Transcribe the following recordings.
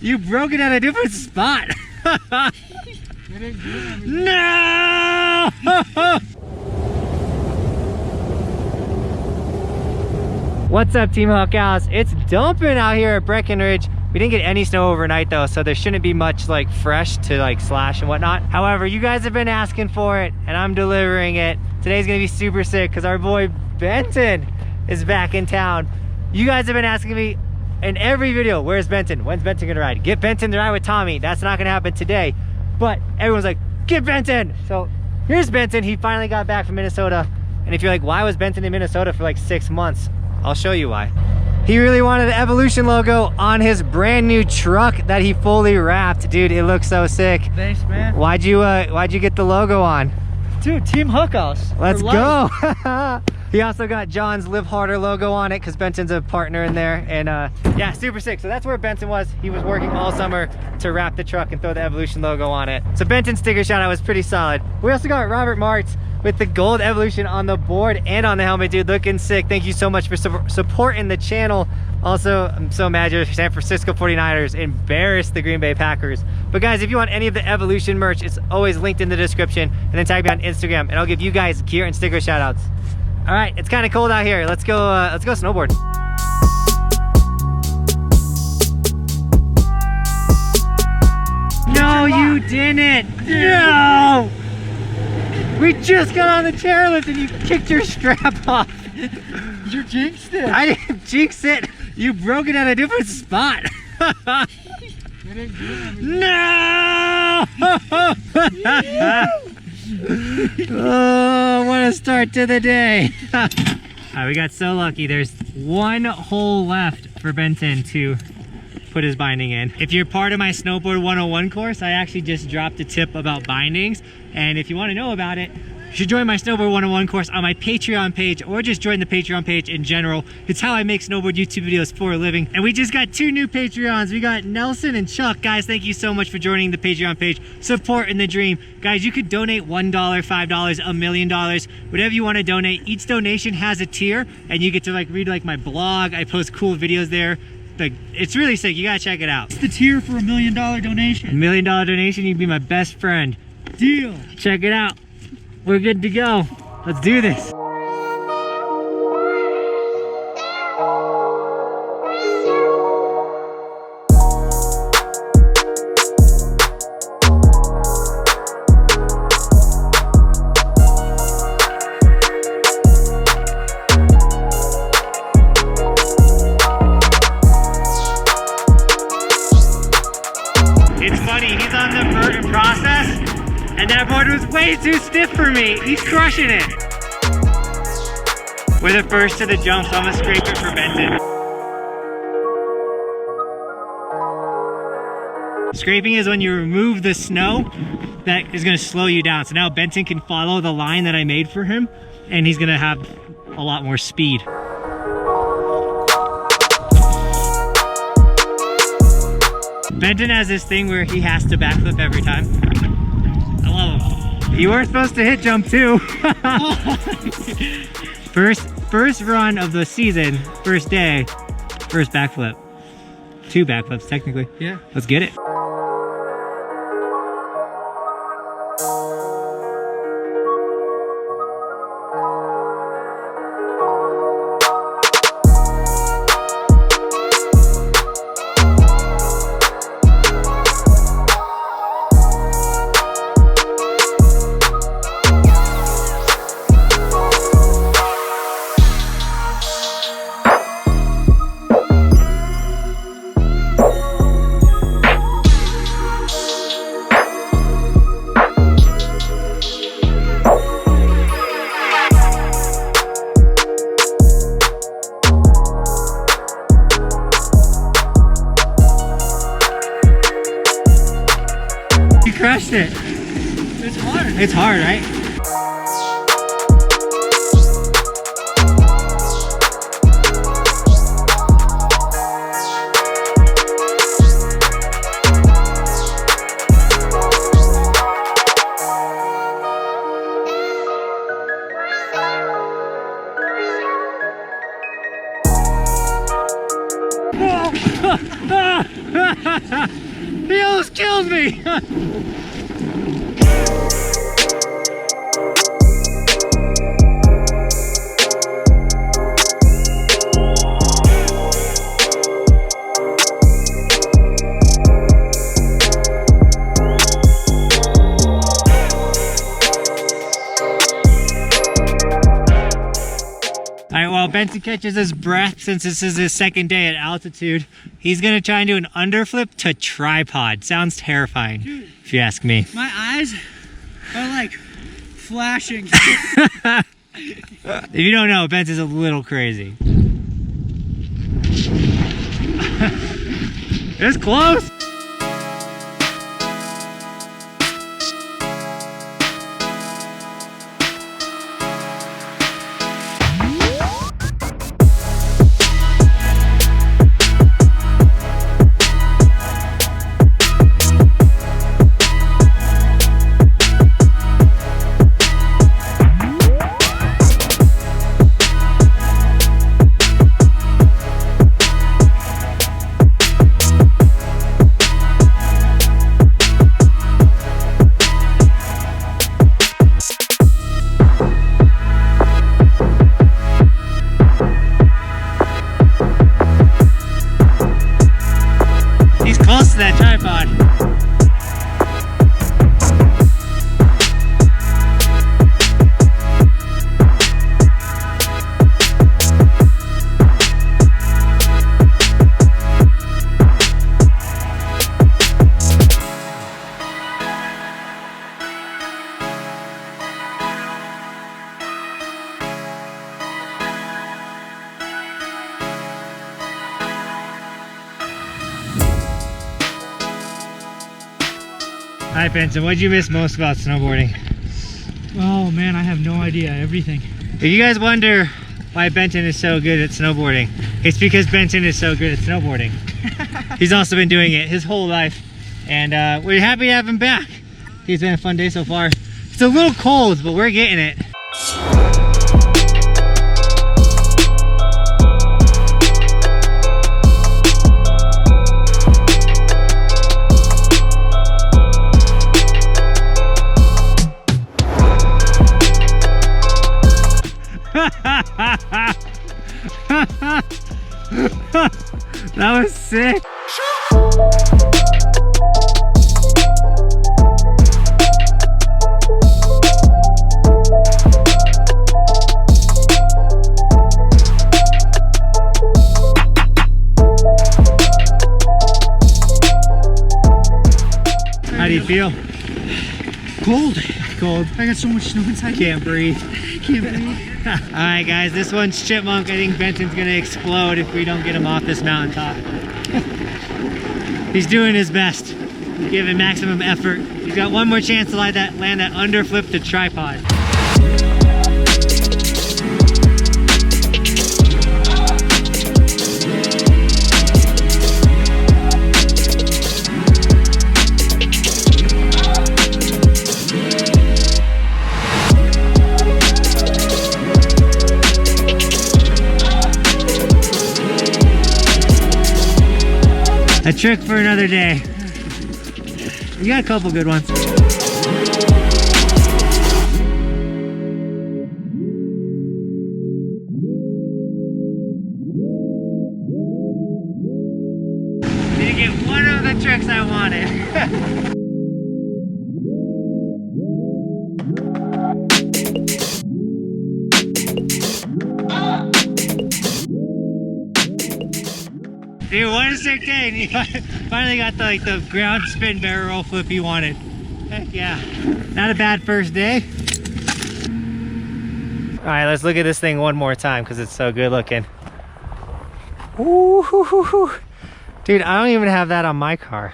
You broke it at a different spot. No! What's up, Team Huckhouse? It's dumping out here at Breckenridge. We didn't get any snow overnight though, so there shouldn't be much like fresh to like slash and whatnot. However, you guys have been asking for it and I'm delivering it. Today's gonna be super sick because our boy Benton is back in town. You guys have been asking me in every video, where's Benton? When's Benton gonna ride? Get Benton to ride with Tomie. That's not gonna happen today. But everyone's like, get Benton! So here's Benton. He finally got back from Minnesota. And if you're like, why was Benton in Minnesota for like 6 months? I'll show you why. He really wanted the Evolution logo on his brand new truck that he fully wrapped. Dude, it looks so sick. Thanks, man. Why'd you get the logo on? Dude, Team Huckhouse. Let's go. He also got John's Live Harder logo on it because Benton's a partner in there. And yeah, super sick. So that's where Benton was. He was working all summer to wrap the truck and throw the Evolution logo on it. So Benton's sticker shout out was pretty solid. We also got Robert Martz with the gold Evolution on the board and on the helmet, dude, looking sick. Thank you so much for supporting the channel. Also, I'm so mad your San Francisco 49ers embarrassed the Green Bay Packers. But guys, if you want any of the Evolution merch, it's always linked in the description, and then tag me on Instagram and I'll give you guys gear and sticker shout outs. All right, it's kind of cold out here. Let's go snowboard. No, you didn't. No! We just got on the chairlift and you kicked your strap off. You jinxed it. I didn't jinx it. You broke it at a different spot. No! Oh, what a start to the day. All right, we got so lucky. There's one hole left for Benton to put his binding in. If you're part of my Snowboard 101 course, I actually just dropped a tip about bindings. And if you want to know about it, you should join my Snowboard 101 course on my Patreon page, or just join the Patreon page in general. It's how I make snowboard YouTube videos for a living. And we just got 2 new Patreons. We got Nelson and Chuck. Guys, thank you so much for joining the Patreon page, supporting the dream. Guys, you could donate $1, $5, $1 million, whatever you want to donate. Each donation has a tier, and you get to like read like my blog. I post cool videos there. Like, it's really sick. You gotta check it out. It's the tier for $1 million donation. $1 million donation, you can be my best friend. Deal. Check it out. We're good to go. Let's do this. It's funny, he's on the Burton process. And that board was way too stiff for me. He's crushing it. We're the first to the jump, so I'm gonna scrape it for Benton. Scraping is when you remove the snow that is gonna slow you down. So now Benton can follow the line that I made for him, and he's gonna have a lot more speed. Benton has this thing where he has to backflip every time. You were supposed to hit jump too. First run of the season, first day, first backflip. 2 backflips technically. Yeah. Let's get it. Crushed it. It's hard. It's hard, right? He almost killed me. Alright, while Benton catches his breath, since this is his second day at altitude, he's gonna try and do an underflip to tripod. Sounds terrifying, dude, if you ask me. My eyes are like flashing. If you don't know, Benton's a little crazy. It's close! That tripod. Hi Benton, what did you miss most about snowboarding? Oh man, I have no idea. Everything. If you guys wonder why Benton is so good at snowboarding, it's because Benton is so good at snowboarding. He's also been doing it his whole life, and we're happy to have him back. It's been a fun day so far. It's a little cold, but we're getting it. That was sick. How do you feel? Cold. Cold. I got so much snow inside. Can't breathe. Can't breathe. Alright guys, this one's Chipmunk. I think Benton's gonna explode if we don't get him off this mountaintop. He's doing his best, giving maximum effort. He's got one more chance to land that underflip to tripod. A trick for another day. You got a couple good ones. Didn't get one of the tricks I wanted. Dude, what a sick day. And he finally got the ground spin barrel roll flip he wanted. Heck yeah. Not a bad first day. All right, let's look at this thing one more time because it's so good looking. Ooh, dude, I don't even have that on my car.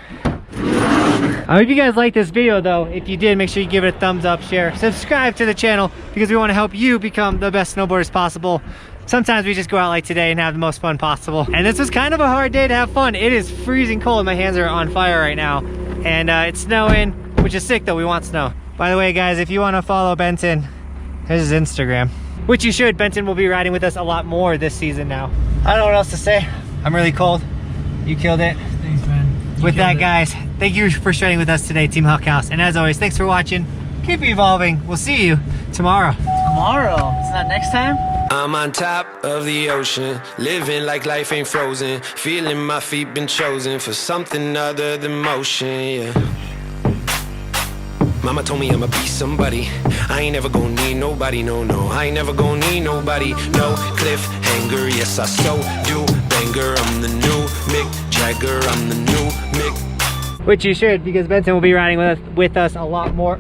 I hope you guys liked this video though. If you did, make sure you give it a thumbs up, share, subscribe to the channel because we want to help you become the best snowboarders possible. Sometimes we just go out like today and have the most fun possible. And this was kind of a hard day to have fun. It is freezing cold. My hands are on fire right now. And it's snowing, which is sick though. We want snow. By the way, guys, if you want to follow Benton, here's his Instagram. Which you should. Benton will be riding with us a lot more this season now. I don't know what else to say. I'm really cold. You killed it. Thanks, man. With that, guys, thank you for sharing with us today, Team Huckhouse. And as always, thanks for watching. Keep evolving. We'll see you tomorrow. Tomorrow? It's not next time? I'm on top of the ocean, living like life ain't frozen, feeling my feet been chosen for something other than motion, yeah. Mama told me I'ma be somebody, I ain't never gonna need nobody, no, no, I ain't never gonna need nobody, no cliffhanger, yes I so do banger, I'm the new Mick Jagger, I'm the new Mick. Which you should, because Benton will be riding with us a lot more